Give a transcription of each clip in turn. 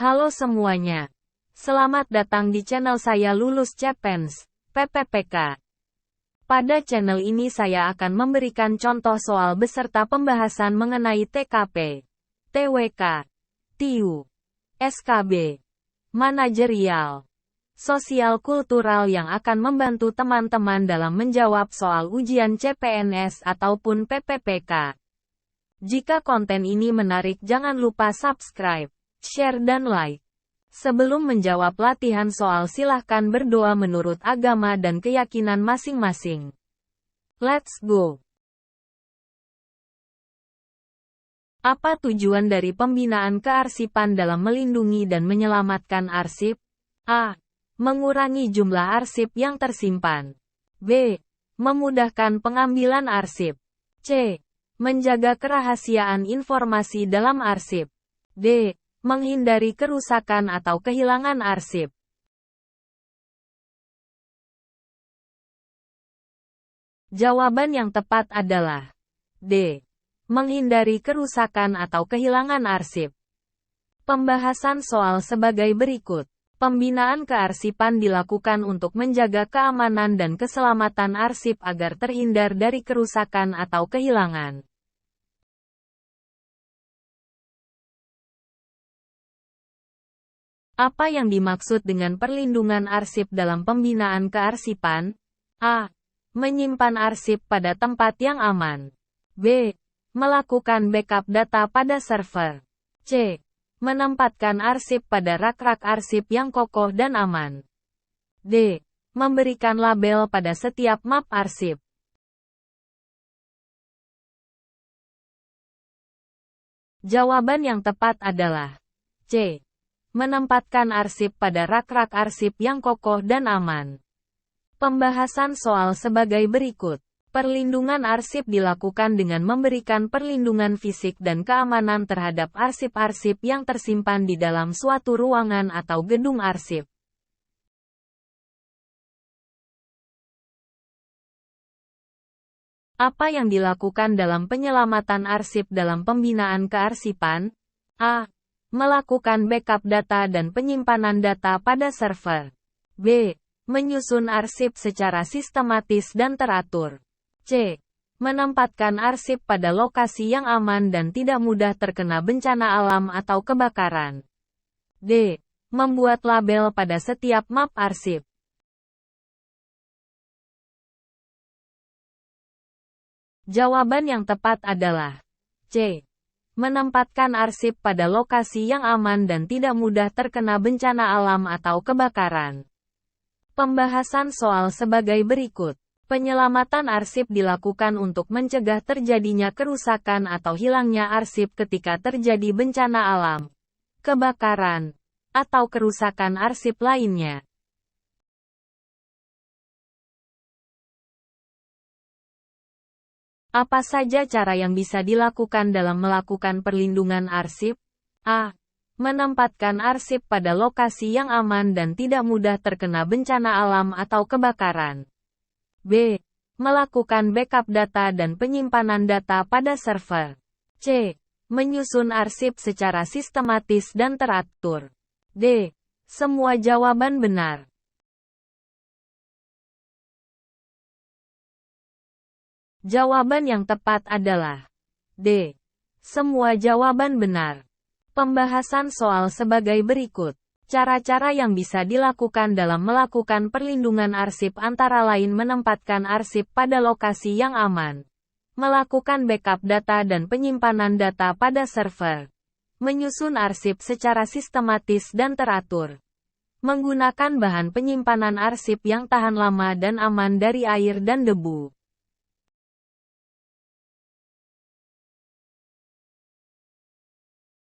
Halo semuanya. Selamat datang di channel saya Lulus Chapens, PPPK. Pada channel ini saya akan memberikan contoh soal beserta pembahasan mengenai TKP, TWK, TIU, SKB, manajerial, sosial kultural yang akan membantu teman-teman dalam menjawab soal ujian CPNS ataupun PPPK. Jika konten ini menarik jangan lupa subscribe, share dan like. Sebelum menjawab latihan soal silahkan berdoa menurut agama dan keyakinan masing-masing. Let's go! Apa tujuan dari pembinaan kearsipan dalam melindungi dan menyelamatkan arsip? A. Mengurangi jumlah arsip yang tersimpan. B. Memudahkan pengambilan arsip. C. Menjaga kerahasiaan informasi dalam arsip. D. Menghindari kerusakan atau kehilangan arsip. Jawaban yang tepat adalah D. Menghindari kerusakan atau kehilangan arsip. Pembahasan soal sebagai berikut. Pembinaan kearsipan dilakukan untuk menjaga keamanan dan keselamatan arsip agar terhindar dari kerusakan atau kehilangan. Apa yang dimaksud dengan perlindungan arsip dalam pembinaan kearsipan? A. Menyimpan arsip pada tempat yang aman. B. Melakukan backup data pada server. C. Menempatkan arsip pada rak-rak arsip yang kokoh dan aman. D. Memberikan label pada setiap map arsip. Jawaban yang tepat adalah C. Menempatkan arsip pada rak-rak arsip yang kokoh dan aman. Pembahasan soal sebagai berikut. Perlindungan arsip dilakukan dengan memberikan perlindungan fisik dan keamanan terhadap arsip-arsip yang tersimpan di dalam suatu ruangan atau gedung arsip. Apa yang dilakukan dalam penyelamatan arsip dalam pembinaan kearsipan? A. Melakukan backup data dan penyimpanan data pada server. B. Menyusun arsip secara sistematis dan teratur. C. Menempatkan arsip pada lokasi yang aman dan tidak mudah terkena bencana alam atau kebakaran. D. Membuat label pada setiap map arsip. Jawaban yang tepat adalah C. Menempatkan arsip pada lokasi yang aman dan tidak mudah terkena bencana alam atau kebakaran. Pembahasan soal sebagai berikut. Penyelamatan arsip dilakukan untuk mencegah terjadinya kerusakan atau hilangnya arsip ketika terjadi bencana alam, kebakaran, atau kerusakan arsip lainnya. Apa saja cara yang bisa dilakukan dalam melakukan perlindungan arsip? A. Menempatkan arsip pada lokasi yang aman dan tidak mudah terkena bencana alam atau kebakaran. B. Melakukan backup data dan penyimpanan data pada server. C. Menyusun arsip secara sistematis dan teratur. D. Semua jawaban benar. Jawaban yang tepat adalah D. Semua jawaban benar. Pembahasan soal sebagai berikut. Cara-cara yang bisa dilakukan dalam melakukan perlindungan arsip antara lain menempatkan arsip pada lokasi yang aman, melakukan backup data dan penyimpanan data pada server, menyusun arsip secara sistematis dan teratur, menggunakan bahan penyimpanan arsip yang tahan lama dan aman dari air dan debu.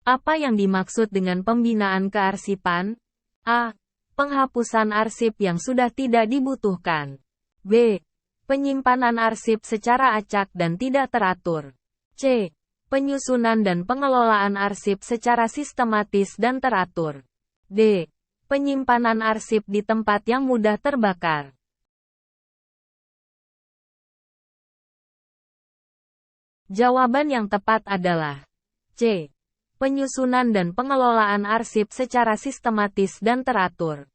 Apa yang dimaksud dengan pembinaan kearsipan? A. Penghapusan arsip yang sudah tidak dibutuhkan. B. Penyimpanan arsip secara acak dan tidak teratur. C. Penyusunan dan pengelolaan arsip secara sistematis dan teratur. D. Penyimpanan arsip di tempat yang mudah terbakar. Jawaban yang tepat adalah C. Penyusunan dan pengelolaan arsip secara sistematis dan teratur.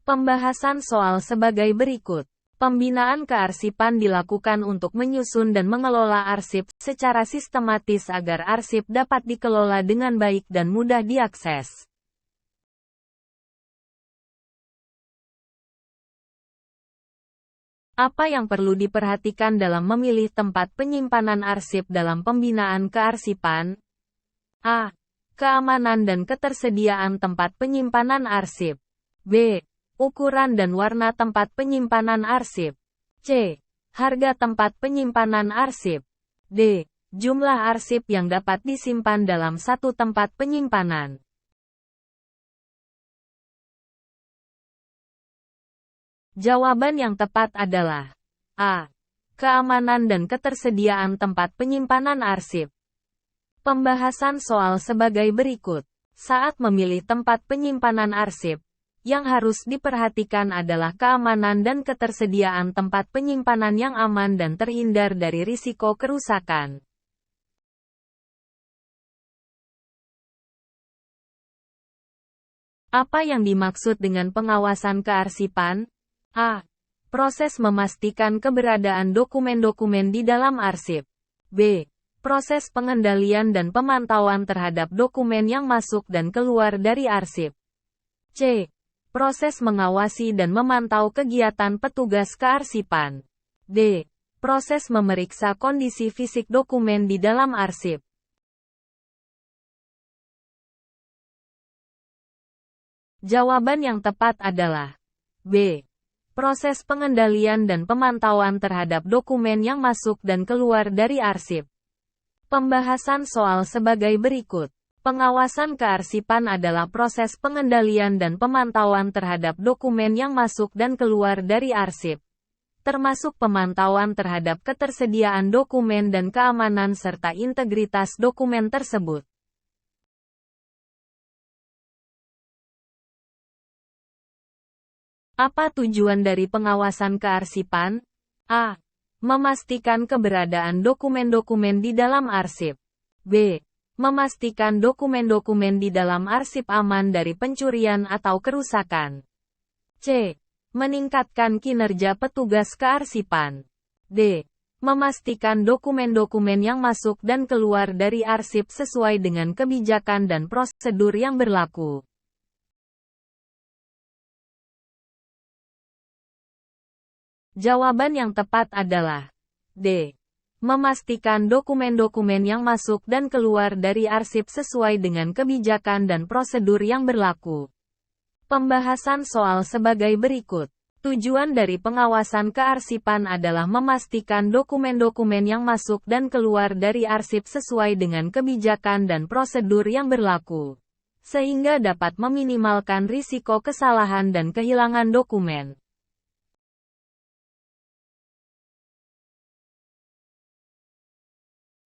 Pembahasan soal sebagai berikut. Pembinaan kearsipan dilakukan untuk menyusun dan mengelola arsip secara sistematis agar arsip dapat dikelola dengan baik dan mudah diakses. Apa yang perlu diperhatikan dalam memilih tempat penyimpanan arsip dalam pembinaan kearsipan? A. Keamanan dan ketersediaan tempat penyimpanan arsip. B. Ukuran dan warna tempat penyimpanan arsip. C. Harga tempat penyimpanan arsip. D. Jumlah arsip yang dapat disimpan dalam satu tempat penyimpanan. Jawaban yang tepat adalah A. Keamanan dan ketersediaan tempat penyimpanan arsip. Pembahasan soal sebagai berikut. Saat memilih tempat penyimpanan arsip, yang harus diperhatikan adalah keamanan dan ketersediaan tempat penyimpanan yang aman dan terhindar dari risiko kerusakan. Apa yang dimaksud dengan pengawasan kearsipan? A. Proses memastikan keberadaan dokumen-dokumen di dalam arsip. B. Proses pengendalian dan pemantauan terhadap dokumen yang masuk dan keluar dari arsip. C. Proses mengawasi dan memantau kegiatan petugas kearsipan. D. Proses memeriksa kondisi fisik dokumen di dalam arsip. Jawaban yang tepat adalah B. Proses pengendalian dan pemantauan terhadap dokumen yang masuk dan keluar dari arsip. Pembahasan soal sebagai berikut. Pengawasan kearsipan adalah proses pengendalian dan pemantauan terhadap dokumen yang masuk dan keluar dari arsip, termasuk pemantauan terhadap ketersediaan dokumen dan keamanan serta integritas dokumen tersebut. Apa tujuan dari pengawasan kearsipan? A. Memastikan keberadaan dokumen-dokumen di dalam arsip. B. Memastikan dokumen-dokumen di dalam arsip aman dari pencurian atau kerusakan. C. Meningkatkan kinerja petugas kearsipan. D. Memastikan dokumen-dokumen yang masuk dan keluar dari arsip sesuai dengan kebijakan dan prosedur yang berlaku. Jawaban yang tepat adalah D. Memastikan dokumen-dokumen yang masuk dan keluar dari arsip sesuai dengan kebijakan dan prosedur yang berlaku. Pembahasan soal sebagai berikut. Tujuan dari pengawasan kearsipan adalah memastikan dokumen-dokumen yang masuk dan keluar dari arsip sesuai dengan kebijakan dan prosedur yang berlaku, sehingga dapat meminimalkan risiko kesalahan dan kehilangan dokumen.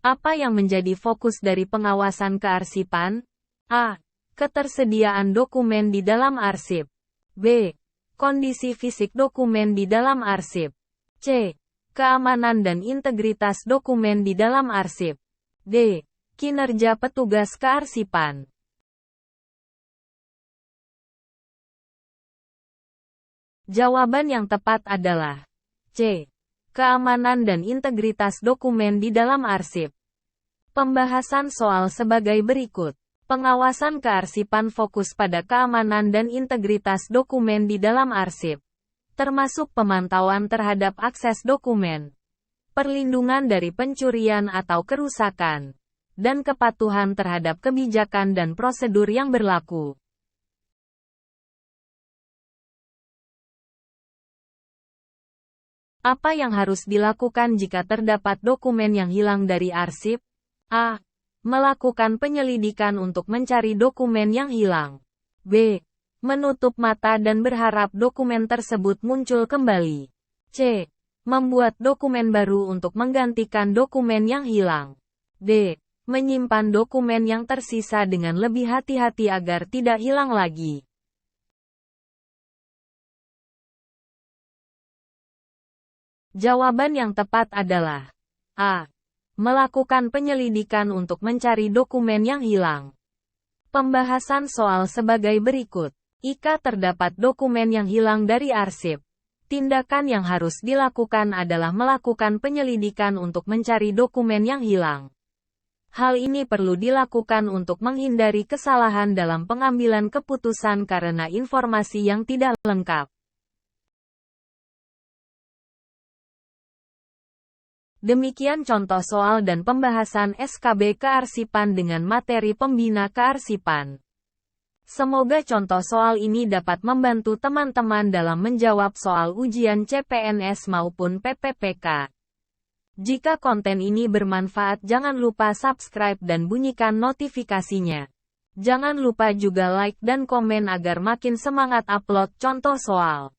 Apa yang menjadi fokus dari pengawasan kearsipan? A. Ketersediaan dokumen di dalam arsip. B. Kondisi fisik dokumen di dalam arsip. C. Keamanan dan integritas dokumen di dalam arsip. D. Kinerja petugas kearsipan. Jawaban yang tepat adalah C. Keamanan dan integritas dokumen di dalam arsip. Pembahasan soal sebagai berikut. Pengawasan kearsipan fokus pada keamanan dan integritas dokumen di dalam arsip, termasuk pemantauan terhadap akses dokumen, perlindungan dari pencurian atau kerusakan, dan kepatuhan terhadap kebijakan dan prosedur yang berlaku. Apa yang harus dilakukan jika terdapat dokumen yang hilang dari arsip? A. Melakukan penyelidikan untuk mencari dokumen yang hilang. B. Menutup mata dan berharap dokumen tersebut muncul kembali. C. Membuat dokumen baru untuk menggantikan dokumen yang hilang. D. Menyimpan dokumen yang tersisa dengan lebih hati-hati agar tidak hilang lagi. Jawaban yang tepat adalah A. Melakukan penyelidikan untuk mencari dokumen yang hilang. Pembahasan soal sebagai berikut. Jika terdapat dokumen yang hilang dari arsip, tindakan yang harus dilakukan adalah melakukan penyelidikan untuk mencari dokumen yang hilang. Hal ini perlu dilakukan untuk menghindari kesalahan dalam pengambilan keputusan karena informasi yang tidak lengkap. Demikian contoh soal dan pembahasan SKB kearsipan dengan materi pembina kearsipan. Semoga contoh soal ini dapat membantu teman-teman dalam menjawab soal ujian CPNS maupun PPPK. Jika konten ini bermanfaat, jangan lupa subscribe dan bunyikan notifikasinya. Jangan lupa juga like dan komen agar makin semangat upload contoh soal.